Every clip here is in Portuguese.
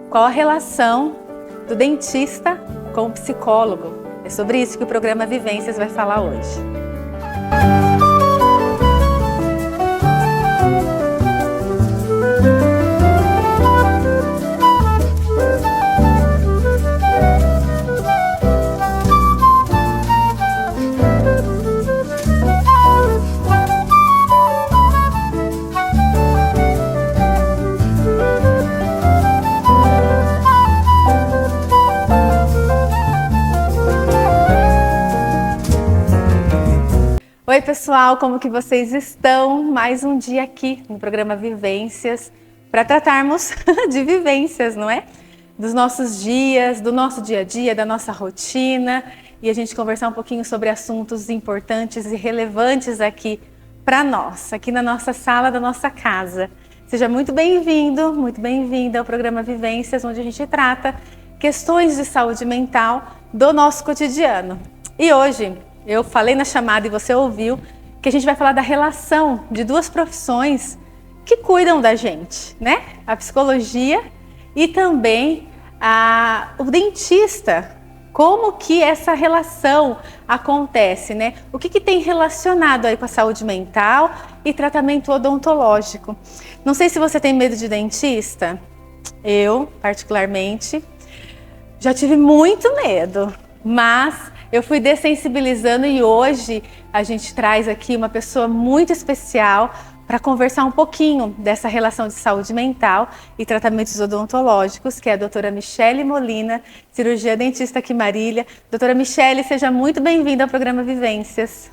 qual a relação do dentista com o psicólogo? É sobre isso que o programa Vivências vai falar hoje. Oi pessoal, como que vocês estão? Mais um dia aqui no programa Vivências para tratarmos de vivências, não é? Dos nossos dias, do nosso dia a dia, da nossa rotina e a gente conversar um pouquinho sobre assuntos importantes e relevantes aqui para nós, aqui na nossa sala da nossa casa. Seja muito bem-vindo, muito bem-vinda ao programa Vivências, onde a gente trata questões de saúde mental do nosso cotidiano. E hoje eu falei na chamada e você ouviu que a gente vai falar da relação de duas profissões que cuidam da gente, né? A psicologia e também o dentista. Como que essa relação acontece, né? O que tem relacionado aí com a saúde mental e tratamento odontológico? Não sei se você tem medo de dentista. Eu, particularmente, já tive muito medo, mas eu fui dessensibilizando e hoje a gente traz aqui uma pessoa muito especial para conversar um pouquinho dessa relação de saúde mental e tratamentos odontológicos, que é a doutora Michele Molina, cirurgia dentista aqui em Marília. Doutora Michele, seja muito bem-vinda ao programa Vivências.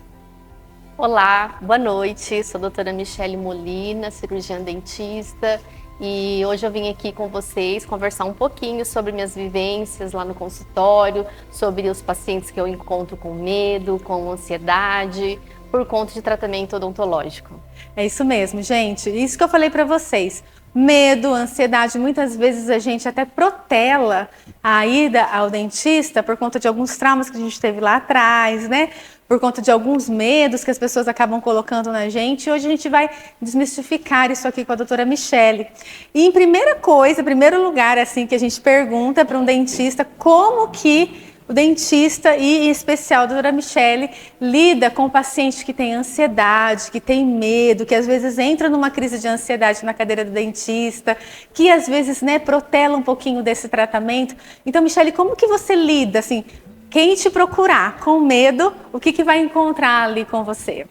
Olá, boa noite, sou a doutora Michele Molina, cirurgiã dentista. E hoje eu vim aqui com vocês conversar um pouquinho sobre minhas vivências lá no consultório, sobre os pacientes que eu encontro com medo, com ansiedade, por conta de tratamento odontológico. É isso mesmo, gente. Isso que eu falei para vocês. Medo, ansiedade, muitas vezes a gente até protela a ida ao dentista por conta de alguns traumas que a gente teve lá atrás, né? Por conta de alguns medos que as pessoas acabam colocando na gente. E hoje a gente vai desmistificar isso aqui com a doutora Michele. E em primeiro lugar, assim, que a gente pergunta para um dentista como que o dentista e em especial a doutora Michele lida com pacientes que têm ansiedade, que têm medo, que às vezes entra numa crise de ansiedade na cadeira do dentista, que às vezes, né, protela um pouquinho desse tratamento. Então, Michele, como que você lida, assim, quem te procurar com medo, o que vai encontrar ali com você?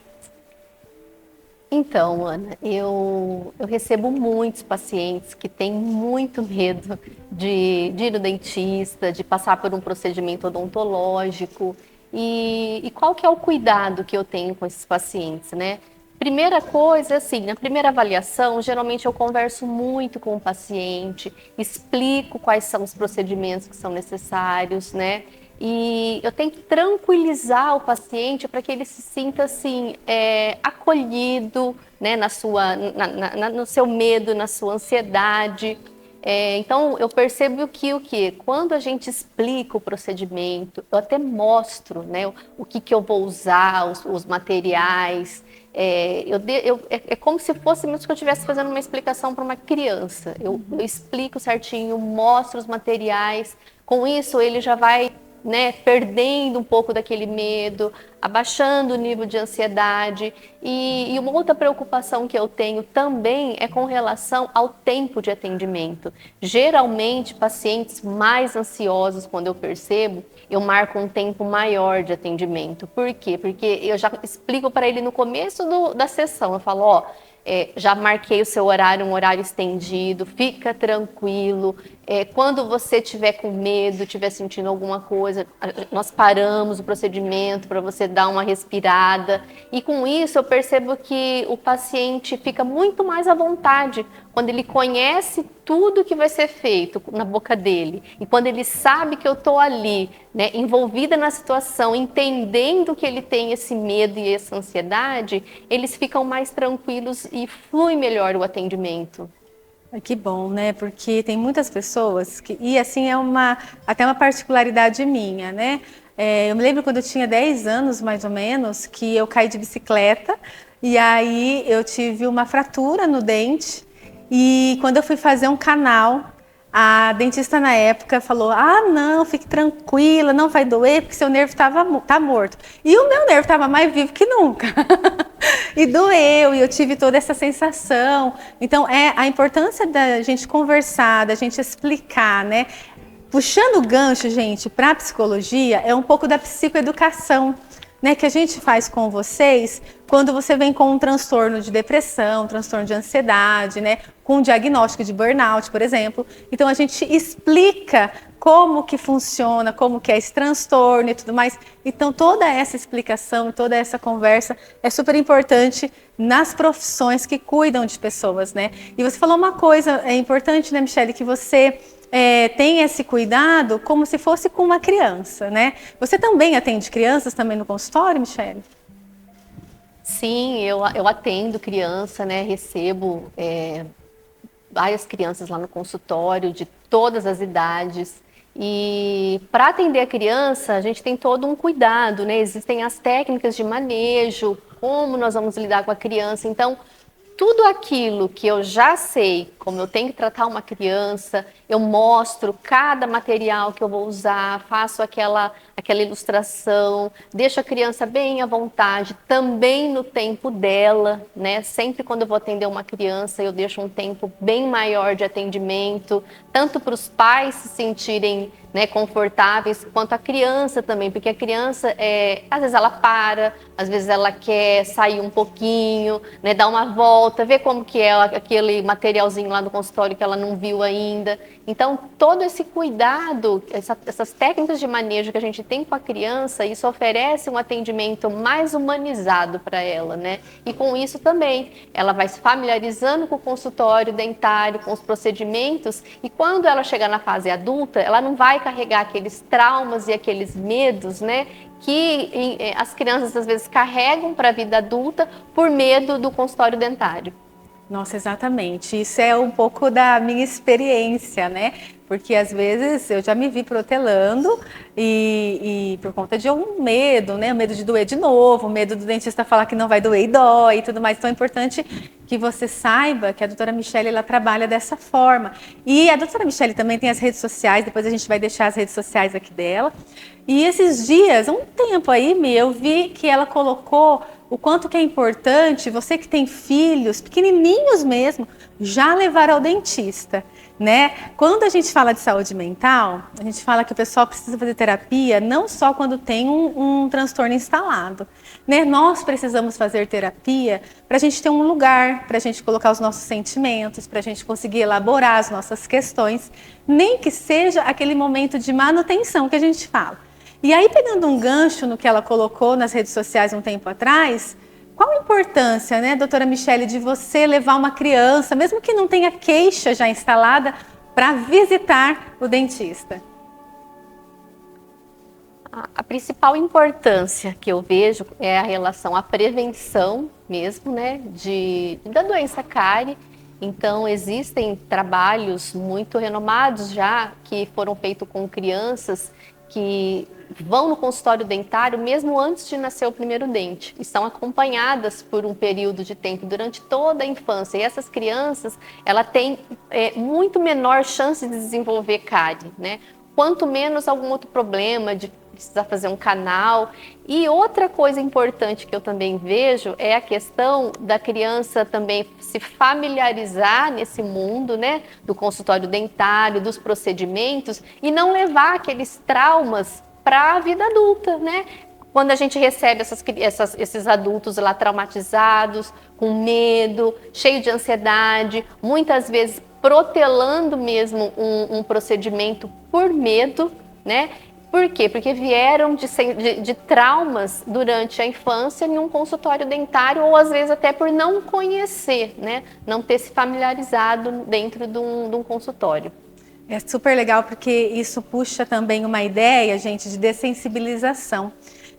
Então, Ana, eu recebo muitos pacientes que têm muito medo de ir no dentista, de passar por um procedimento odontológico. E qual que é o cuidado que eu tenho com esses pacientes, né? Primeira coisa, assim, na primeira avaliação, geralmente eu converso muito com o paciente, explico quais são os procedimentos que são necessários, né? E eu tenho que tranquilizar o paciente para que ele se sinta assim, acolhido, né, no seu medo, na sua ansiedade. Então eu percebo que quando a gente explica o procedimento, eu até mostro, né, o que eu vou usar, os materiais. É como se fosse mesmo que eu estivesse fazendo uma explicação para uma criança. Eu explico certinho, mostro os materiais. Com isso ele já vai, né, perdendo um pouco daquele medo, abaixando o nível de ansiedade. E uma outra preocupação que eu tenho também é com relação ao tempo de atendimento. Geralmente, pacientes mais ansiosos, quando eu percebo, eu marco um tempo maior de atendimento. Por quê? Porque eu já explico para ele no começo da sessão, eu falo, ó, já marquei o seu horário, um horário estendido, fica tranquilo. Quando você estiver com medo, estiver sentindo alguma coisa, nós paramos o procedimento para você dar uma respirada. E com isso eu percebo que o paciente fica muito mais à vontade quando ele conhece tudo que vai ser feito na boca dele. E quando ele sabe que eu estou ali, né, envolvida na situação, entendendo que ele tem esse medo e essa ansiedade, eles ficam mais tranquilos e flui melhor o atendimento. Que bom, né? Porque tem muitas pessoas que... E assim, até uma particularidade minha, né? Eu me lembro quando eu tinha 10 anos, mais ou menos, que eu caí de bicicleta e aí eu tive uma fratura no dente e quando eu fui fazer um canal, A dentista na época falou, não, fique tranquila, não vai doer, porque seu nervo tá morto. E o meu nervo estava mais vivo que nunca. E doeu, e eu tive toda essa sensação. Então, a importância da gente conversar, da gente explicar, né? Puxando o gancho, gente, para a psicologia, é um pouco da psicoeducação, né, que a gente faz com vocês quando você vem com um transtorno de depressão, um transtorno de ansiedade, né, com um diagnóstico de burnout, por exemplo. Então a gente explica como que funciona, como que é esse transtorno e tudo mais. Então toda essa explicação, toda essa conversa é super importante nas profissões que cuidam de pessoas, né? E você falou uma coisa importante, né, Michele, que você tem esse cuidado como se fosse com uma criança, né? Você também atende crianças também no consultório, Michele? Sim, eu atendo criança, né? Recebo várias crianças lá no consultório de todas as idades. E para atender a criança, a gente tem todo um cuidado, né? Existem as técnicas de manejo, como nós vamos lidar com a criança. Então, tudo aquilo que eu já sei, como eu tenho que tratar uma criança, eu mostro cada material que eu vou usar, faço aquela ilustração, deixo a criança bem à vontade, também no tempo dela, né? Sempre quando eu vou atender uma criança, eu deixo um tempo bem maior de atendimento, tanto para os pais se sentirem, né, confortáveis, quanto a criança também, porque a criança, às vezes ela para, às vezes ela quer sair um pouquinho, né, dar uma volta, ver como que é aquele materialzinho lá no consultório que ela não viu ainda. Então, todo esse cuidado, essas técnicas de manejo que a gente tem com a criança, isso oferece um atendimento mais humanizado para ela, né? E com isso também, ela vai se familiarizando com o consultório dentário, com os procedimentos, e quando ela chegar na fase adulta, ela não vai carregar aqueles traumas e aqueles medos, né? Que as crianças às vezes carregam para a vida adulta por medo do consultório dentário. Nossa, exatamente. Isso é um pouco da minha experiência, né? Porque às vezes eu já me vi protelando e por conta de algum medo, né? O medo de doer de novo, o medo do dentista falar que não vai doer e dói e tudo mais. Então é importante que você saiba que a doutora Michele, ela trabalha dessa forma. E a doutora Michele também tem as redes sociais, depois a gente vai deixar as redes sociais aqui dela. E esses dias, um tempo aí, eu vi que ela colocou o quanto que é importante, você que tem filhos, pequenininhos mesmo, já levar ao dentista, né? Quando a gente fala de saúde mental, a gente fala que o pessoal precisa fazer terapia não só quando tem um transtorno instalado, né? Nós precisamos fazer terapia para a gente ter um lugar, para a gente colocar os nossos sentimentos, para a gente conseguir elaborar as nossas questões, nem que seja aquele momento de manutenção que a gente fala. E aí, pegando um gancho no que ela colocou nas redes sociais um tempo atrás, qual a importância, né, doutora Michele, de você levar uma criança, mesmo que não tenha queixa já instalada, para visitar o dentista? A principal importância que eu vejo é a relação à prevenção mesmo, né, da doença cárie. Então, existem trabalhos muito renomados já que foram feitos com crianças que vão no consultório dentário mesmo antes de nascer o primeiro dente e são acompanhadas por um período de tempo durante toda a infância. E essas crianças, ela tem muito menor chance de desenvolver cárie, né? Quanto menos algum outro problema de precisar fazer um canal. E outra coisa importante que eu também vejo é a questão da criança também se familiarizar nesse mundo, né, do consultório dentário, dos procedimentos e não levar aqueles traumas para a vida adulta, né? Quando a gente recebe esses adultos lá traumatizados, com medo, cheio de ansiedade, muitas vezes protelando mesmo um procedimento por medo, né? Por quê? Porque vieram de traumas durante a infância em um consultório dentário ou às vezes até por não conhecer, né? Não ter se familiarizado dentro de um consultório. É super legal porque isso puxa também uma ideia, gente, de dessensibilização.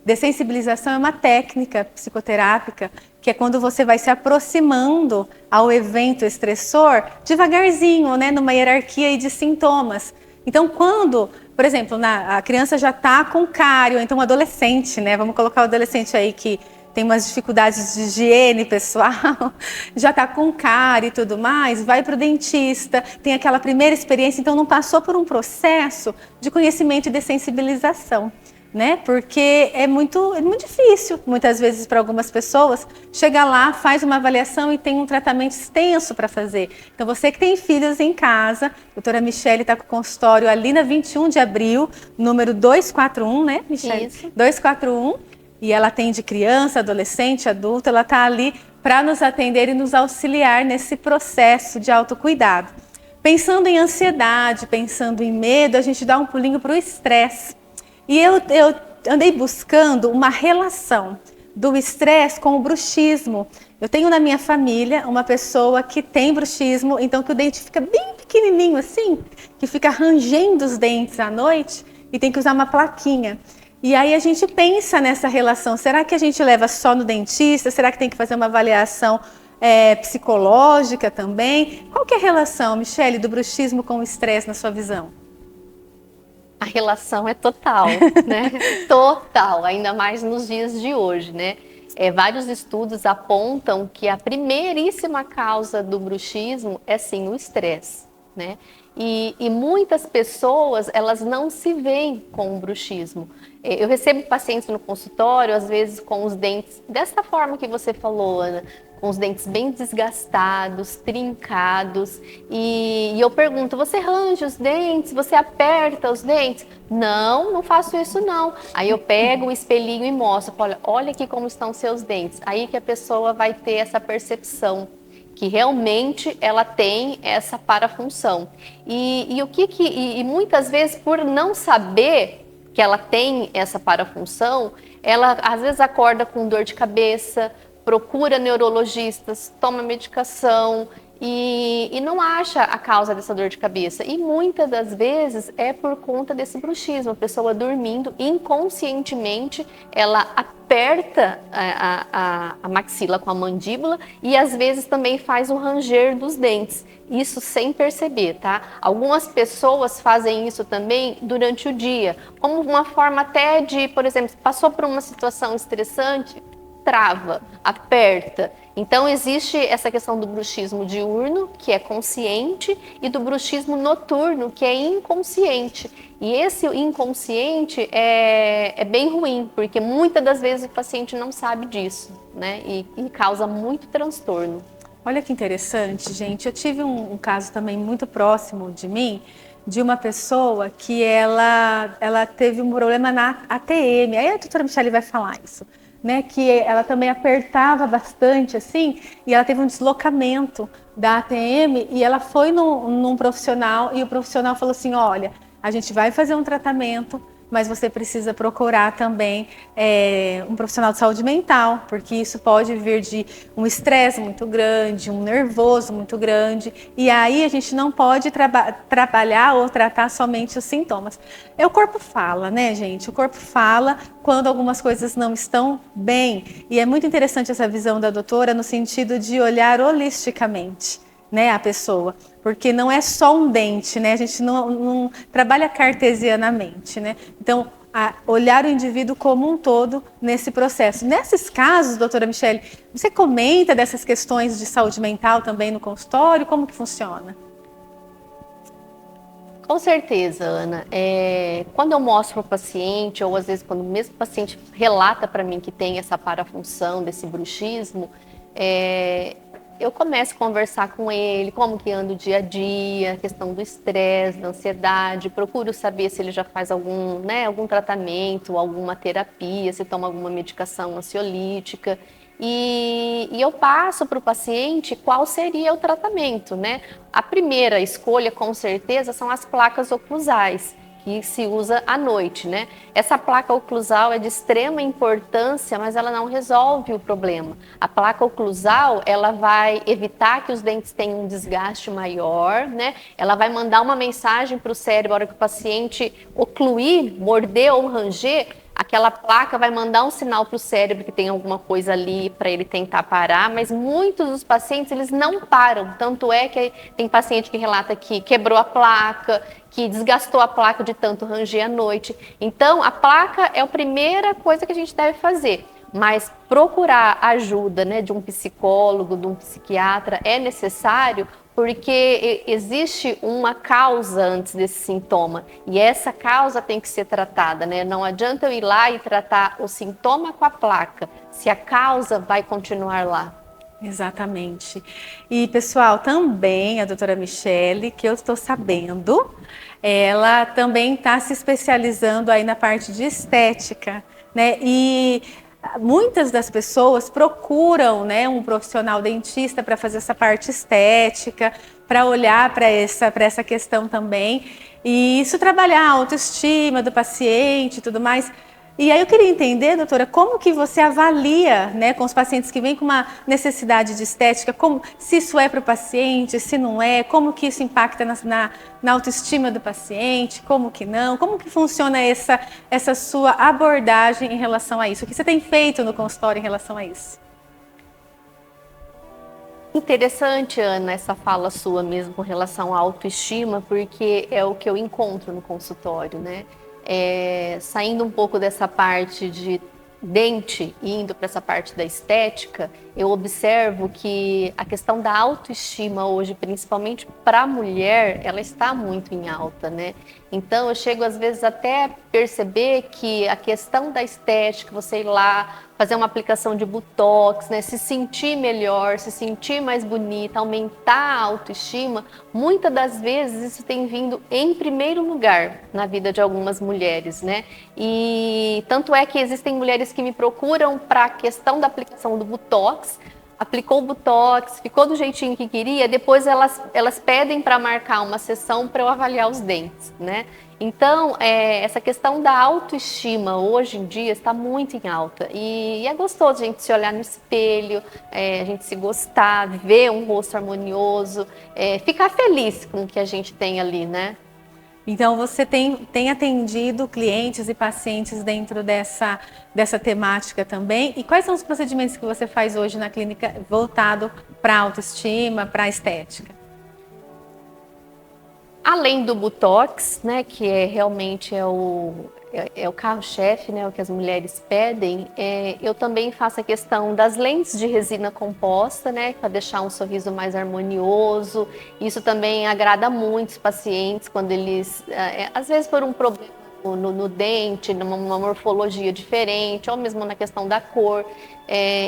Dessensibilização é uma técnica psicoterápica que é quando você vai se aproximando ao evento estressor devagarzinho, né? Numa hierarquia aí de sintomas. Então, quando, por exemplo, a criança já está com cárie, ou então um adolescente, né? Vamos colocar o adolescente aí que tem umas dificuldades de higiene pessoal, já está com cárie e tudo mais, vai para o dentista, tem aquela primeira experiência, então não passou por um processo de conhecimento e de sensibilização. Né? Porque é muito difícil, muitas vezes, para algumas pessoas, chegar lá, faz uma avaliação e tem um tratamento extenso para fazer. Então, você que tem filhos em casa, a doutora Michele está com o consultório ali na 21 de abril, número 241, né, Michele? Isso. 241, e ela atende criança, adolescente, adulto, ela está ali para nos atender e nos auxiliar nesse processo de autocuidado. Pensando em ansiedade, pensando em medo, a gente dá um pulinho para o estresse. E eu andei buscando uma relação do estresse com o bruxismo. Eu tenho na minha família uma pessoa que tem bruxismo, então que o dente fica bem pequenininho assim, que fica rangendo os dentes à noite e tem que usar uma plaquinha. E aí a gente pensa nessa relação, será que a gente leva só no dentista? Será que tem que fazer uma avaliação psicológica também? Qual que é a relação, Michele, do bruxismo com o estresse na sua visão? A relação é total, né? Total, ainda mais nos dias de hoje, né? Vários estudos apontam que a primeiríssima causa do bruxismo é sim o estresse, né? E muitas pessoas, elas não se veem com o bruxismo. Eu recebo pacientes no consultório, às vezes com os dentes, dessa forma que você falou, Ana, com os dentes bem desgastados, trincados, e eu pergunto, você range os dentes? Você aperta os dentes? Não, não faço isso não. Aí eu pego o espelhinho e mostro, olha aqui como estão seus dentes. Aí que a pessoa vai ter essa percepção que realmente ela tem essa parafunção. E muitas vezes, por não saber que ela tem essa parafunção, ela às vezes acorda com dor de cabeça, procura neurologistas, toma medicação e não acha a causa dessa dor de cabeça. E muitas das vezes é por conta desse bruxismo. A pessoa dormindo, inconscientemente, ela aperta a maxila com a mandíbula e às vezes também faz o ranger dos dentes. Isso sem perceber, tá? Algumas pessoas fazem isso também durante o dia, como uma forma até de, por exemplo, passou por uma situação estressante, trava, aperta. Então existe essa questão do bruxismo diurno, que é consciente, e do bruxismo noturno, que é inconsciente. E esse inconsciente é bem ruim, porque muitas das vezes o paciente não sabe disso, né? E causa muito transtorno. Olha que interessante, gente. Eu tive um caso também muito próximo de mim, de uma pessoa que ela teve um problema na ATM. Aí a doutora Michele vai falar isso. Né, que ela também apertava bastante assim, e ela teve um deslocamento da ATM e ela foi num profissional e o profissional falou assim, olha, a gente vai fazer um tratamento, mas você precisa procurar também um profissional de saúde mental, porque isso pode vir de um estresse muito grande, um nervoso muito grande, e aí a gente não pode trabalhar ou tratar somente os sintomas. O corpo fala, né, gente? O corpo fala quando algumas coisas não estão bem, e é muito interessante essa visão da doutora no sentido de olhar holisticamente, né, a pessoa, porque não é só um dente, né? A gente não trabalha cartesianamente, né? Então, olhar o indivíduo como um todo nesse processo. Nesses casos, doutora Michele, você comenta dessas questões de saúde mental também no consultório? Como que funciona? Com certeza, Ana. Quando eu mostro para o paciente, ou às vezes quando o mesmo paciente relata para mim que tem essa parafunção desse bruxismo, eu começo a conversar com ele, como que anda o dia a dia, a questão do estresse, da ansiedade, procuro saber se ele já faz algum tratamento, alguma terapia, se toma alguma medicação ansiolítica. E eu passo para o paciente qual seria o tratamento, né? A primeira escolha, com certeza, são as placas oclusais, que se usa à noite, né? Essa placa oclusal é de extrema importância, mas ela não resolve o problema. A placa oclusal, ela vai evitar que os dentes tenham um desgaste maior, né? Ela vai mandar uma mensagem para o cérebro, a hora que o paciente ocluir, morder ou ranger, aquela placa vai mandar um sinal para o cérebro que tem alguma coisa ali para ele tentar parar, mas muitos dos pacientes, eles não param. Tanto é que tem paciente que relata que quebrou a placa, que desgastou a placa de tanto ranger à noite. Então, a placa é a primeira coisa que a gente deve fazer. mas procurar ajuda, né, de um psicólogo, de um psiquiatra é necessário, porque existe uma causa antes desse sintoma, e essa causa tem que ser tratada, né? Não adianta eu ir lá e tratar o sintoma com a placa, se a causa vai continuar lá. Exatamente. E, pessoal, também a doutora Michele, que eu estou sabendo, ela também está se especializando aí na parte de estética, né? E muitas das pessoas procuram, né, um profissional dentista para fazer essa parte estética, para olhar para essa questão também. E isso trabalhar a autoestima do paciente e tudo mais. E aí eu queria entender, doutora, como que você avalia, né, com os pacientes que vêm com uma necessidade de estética, como, se isso é para o paciente, se não é, como que isso impacta na autoestima do paciente, como que não, como que funciona essa sua abordagem em relação a isso? O que você tem feito no consultório em relação a isso? Interessante, Ana, essa fala sua mesmo com relação à autoestima, porque é o que eu encontro no consultório, né? Saindo um pouco dessa parte de dente e indo para essa parte da estética, eu observo que a questão da autoestima hoje, principalmente para a mulher, ela está muito em alta, né? Então eu chego às vezes até a perceber que a questão da estética, você ir lá fazer uma aplicação de botox, né, se sentir melhor, se sentir mais bonita, aumentar a autoestima, muitas das vezes isso tem vindo em primeiro lugar na vida de algumas mulheres, né? E tanto é que existem mulheres que me procuram para a questão da aplicação do botox, aplicou o botox, ficou do jeitinho que queria, depois elas pedem para marcar uma sessão para eu avaliar os dentes, né? Então, essa questão da autoestima hoje em dia está muito em alta e é gostoso a gente se olhar no espelho, a gente se gostar, ver um rosto harmonioso, ficar feliz com o que a gente tem ali, né? Então, você tem atendido clientes e pacientes dentro dessa temática também? E quais são os procedimentos que você faz hoje na clínica voltado para a autoestima, para a estética? Além do botox, né, que realmente é o carro-chefe, né, o que as mulheres pedem, eu também faço a questão das lentes de resina composta, né, para deixar um sorriso mais harmonioso. Isso também agrada muito os pacientes quando eles, às vezes por um problema no dente, numa morfologia diferente, ou mesmo na questão da cor.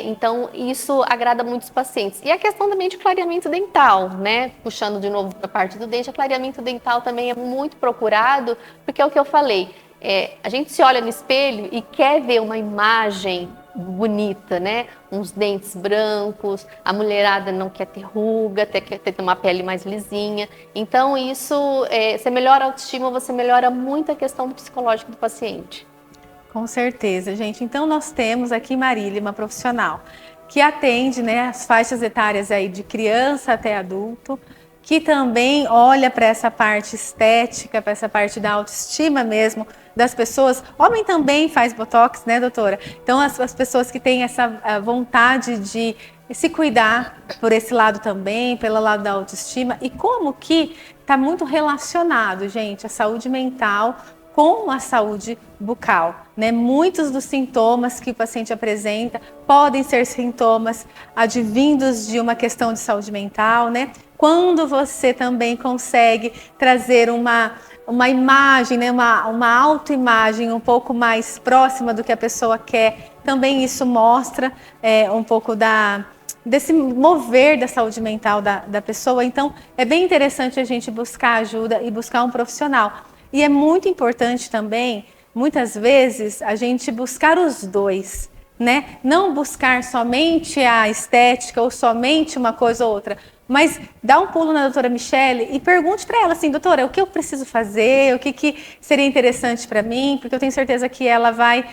Então, isso agrada muitos pacientes. E a questão também de clareamento dental, né? Puxando de novo para a parte do dente, o clareamento dental também é muito procurado, porque é o que eu falei, a gente se olha no espelho e quer ver uma imagem bonita, né? Uns dentes brancos, a mulherada não quer ter ruga, quer ter uma pele mais lisinha. Então, isso, você melhora a autoestima, você melhora muito a questão do psicológico do paciente. Com certeza, gente. Então, nós temos aqui Marília, uma profissional que atende, né, as faixas etárias aí de criança até adulto, que também olha para essa parte estética, para essa parte da autoestima mesmo das pessoas. Homem também faz botox, né, doutora? Então, as pessoas que têm essa vontade de se cuidar por esse lado também, pelo lado da autoestima, e como que está muito relacionado, gente, a saúde mental com a saúde bucal, né? Muitos dos sintomas que o paciente apresenta podem ser sintomas advindos de uma questão de saúde mental, né? Quando você também consegue trazer uma imagem, né? uma autoimagem um pouco mais próxima do que a pessoa quer, também isso mostra um pouco desse mover da saúde mental da pessoa. Então, é bem interessante a gente buscar ajuda e buscar um profissional. E é muito importante também, muitas vezes, a gente buscar os dois, né? Não buscar somente a estética ou somente uma coisa ou outra, mas dá um pulo na doutora Michele e pergunte para ela assim, doutora, o que eu preciso fazer, o que seria interessante para mim, porque eu tenho certeza que ela vai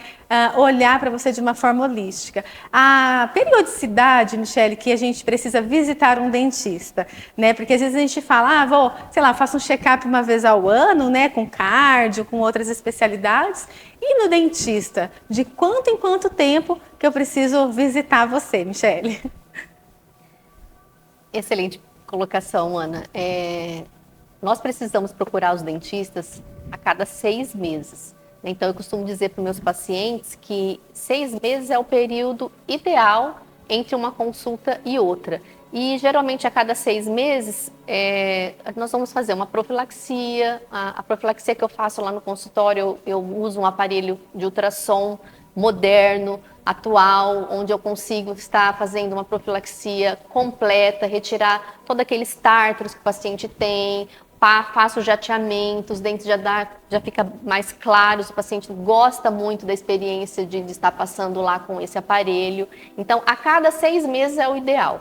olhar para você de uma forma holística. A periodicidade, Michele, que a gente precisa visitar um dentista, né? Porque às vezes a gente fala, faço um check-up uma vez ao ano, né? Com cardio, com outras especialidades. E no dentista, de quanto em quanto tempo que eu preciso visitar você, Michele? Excelente colocação, Ana. Nós precisamos procurar os dentistas a cada 6 meses. Então, eu costumo dizer para os meus pacientes que 6 meses é o período ideal entre uma consulta e outra. E, geralmente, a cada 6 meses, nós vamos fazer uma profilaxia. A profilaxia que eu faço lá no consultório, eu uso um aparelho de ultrassom moderno, atual, onde eu consigo estar fazendo uma profilaxia completa, retirar todos aqueles tártaros que o paciente tem, faço jateamento, os dentes já fica mais claros, o paciente gosta muito da experiência de estar passando lá com esse aparelho. Então, a cada 6 meses é o ideal.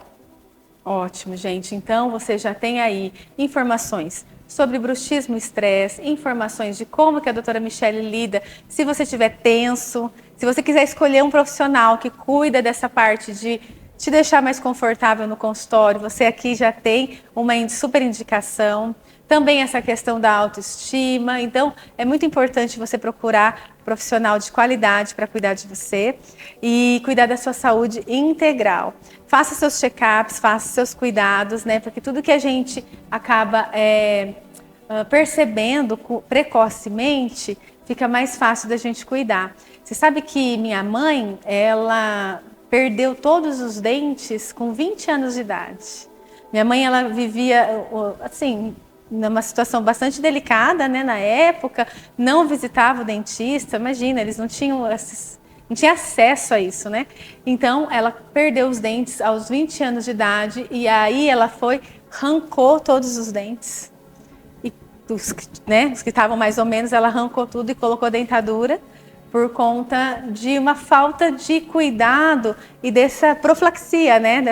Ótimo, gente. Então, você já tem aí informações sobre bruxismo e estresse, informações de como que a doutora Michele lida se você estiver tenso, se você quiser escolher um profissional que cuida dessa parte de te deixar mais confortável no consultório, você aqui já tem uma super indicação. Também essa questão da autoestima. Então, é muito importante você procurar um profissional de qualidade para cuidar de você e cuidar da sua saúde integral. Faça seus check-ups, faça seus cuidados, né? Porque tudo que a gente acaba percebendo precocemente, fica mais fácil da gente cuidar. Você sabe que minha mãe, ela perdeu todos os dentes com 20 anos de idade. Minha mãe, ela vivia, assim, numa situação bastante delicada, né, na época, não visitava o dentista, imagina, eles não tinham acesso a isso, né? Então, ela perdeu os dentes aos 20 anos de idade e aí ela arrancou todos os dentes. E os que estavam mais ou menos, ela arrancou tudo e colocou dentadura por conta de uma falta de cuidado e dessa profilaxia, né?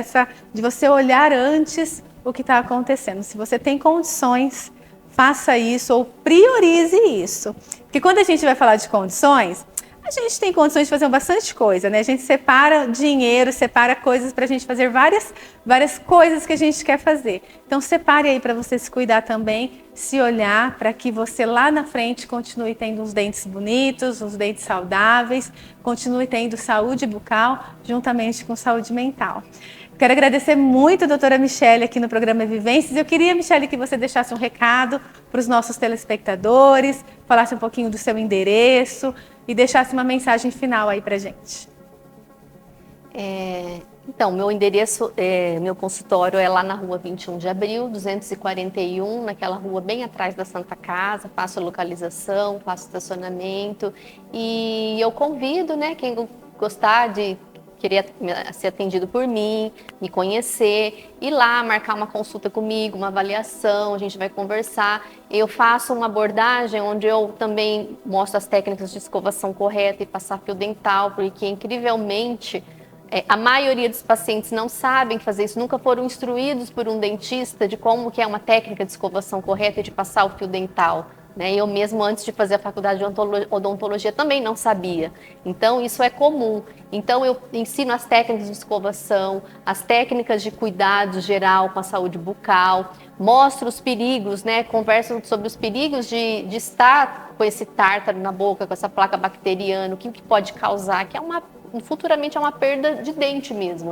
De você olhar antes o que está acontecendo. Se você tem condições, faça isso ou priorize isso. Porque quando a gente vai falar de condições, a gente tem condições de fazer bastante coisa, né? A gente separa dinheiro, separa coisas para a gente fazer várias coisas que a gente quer fazer. Então, separe aí para você se cuidar também, se olhar para que você lá na frente continue tendo uns dentes bonitos, uns dentes saudáveis, continue tendo saúde bucal juntamente com saúde mental. Quero agradecer muito a doutora Michele aqui no programa Vivências. Eu queria, Michele, que você deixasse um recado para os nossos telespectadores, falasse um pouquinho do seu endereço e deixasse uma mensagem final aí para a gente. Então, meu endereço, meu consultório é lá na rua 21 de abril, 241, naquela rua bem atrás da Santa Casa. Faço localização, faço estacionamento e eu convido, né, quem gostar de querer ser atendido por mim, me conhecer, ir lá, marcar uma consulta comigo, uma avaliação, a gente vai conversar. Eu faço uma abordagem onde eu também mostro as técnicas de escovação correta e passar fio dental, porque incrivelmente a maioria dos pacientes não sabem fazer isso, nunca foram instruídos por um dentista de como que é uma técnica de escovação correta e de passar o fio dental. Eu mesmo, antes de fazer a faculdade de odontologia, também não sabia. Então, isso é comum. Então, eu ensino as técnicas de escovação, as técnicas de cuidado geral com a saúde bucal, mostro os perigos, converso sobre os perigos de estar com esse tártaro na boca, com essa placa bacteriana, o que pode causar, que futuramente é uma perda de dente mesmo,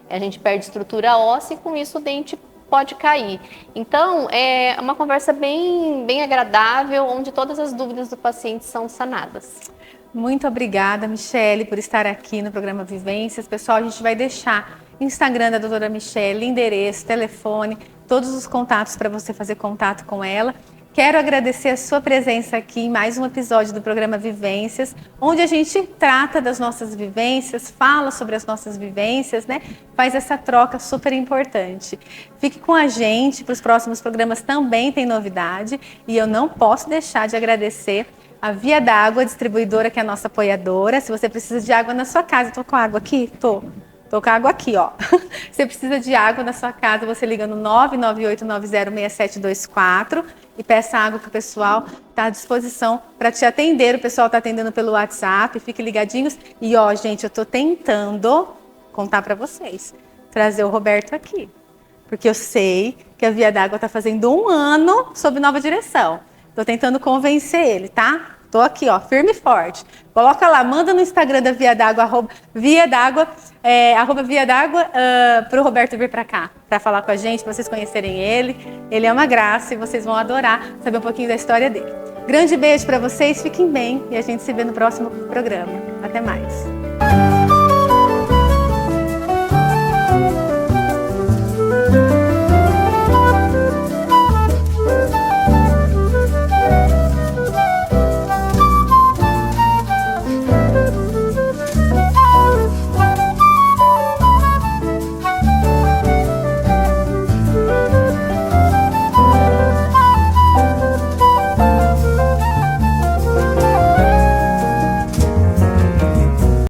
A gente perde estrutura óssea e com isso o dente pode cair. Então, é uma conversa bem agradável, onde todas as dúvidas do paciente são sanadas. Muito obrigada, Michele, por estar aqui no programa Vivências. Pessoal, a gente vai deixar Instagram da doutora Michele, endereço, telefone, todos os contatos para você fazer contato com ela. Quero agradecer a sua presença aqui em mais um episódio do programa Vivências, onde a gente trata das nossas vivências, fala sobre as nossas vivências, Faz essa troca super importante. Fique com a gente, para os próximos programas também tem novidade, e eu não posso deixar de agradecer a Via d'Água, distribuidora, que é a nossa apoiadora. Se você precisa de água na sua casa, estou com água aqui? Tô com água aqui, ó. Você precisa de água na sua casa, você liga no 998906724 e peça água que o pessoal está à disposição para te atender. O pessoal está atendendo pelo WhatsApp, fiquem ligadinhos. E ó, gente, eu estou tentando contar para vocês, trazer o Roberto aqui, porque eu sei que a Via d'Água está fazendo 1 ano sob nova direção. Estou tentando convencer ele, tá? Tô aqui, ó, firme e forte. Coloca lá, manda no Instagram da Via d'Água, Via d'Água para o Roberto vir para cá, para falar com a gente, para vocês conhecerem ele. Ele é uma graça e vocês vão adorar saber um pouquinho da história dele. Grande beijo para vocês, fiquem bem e a gente se vê no próximo programa. Até mais.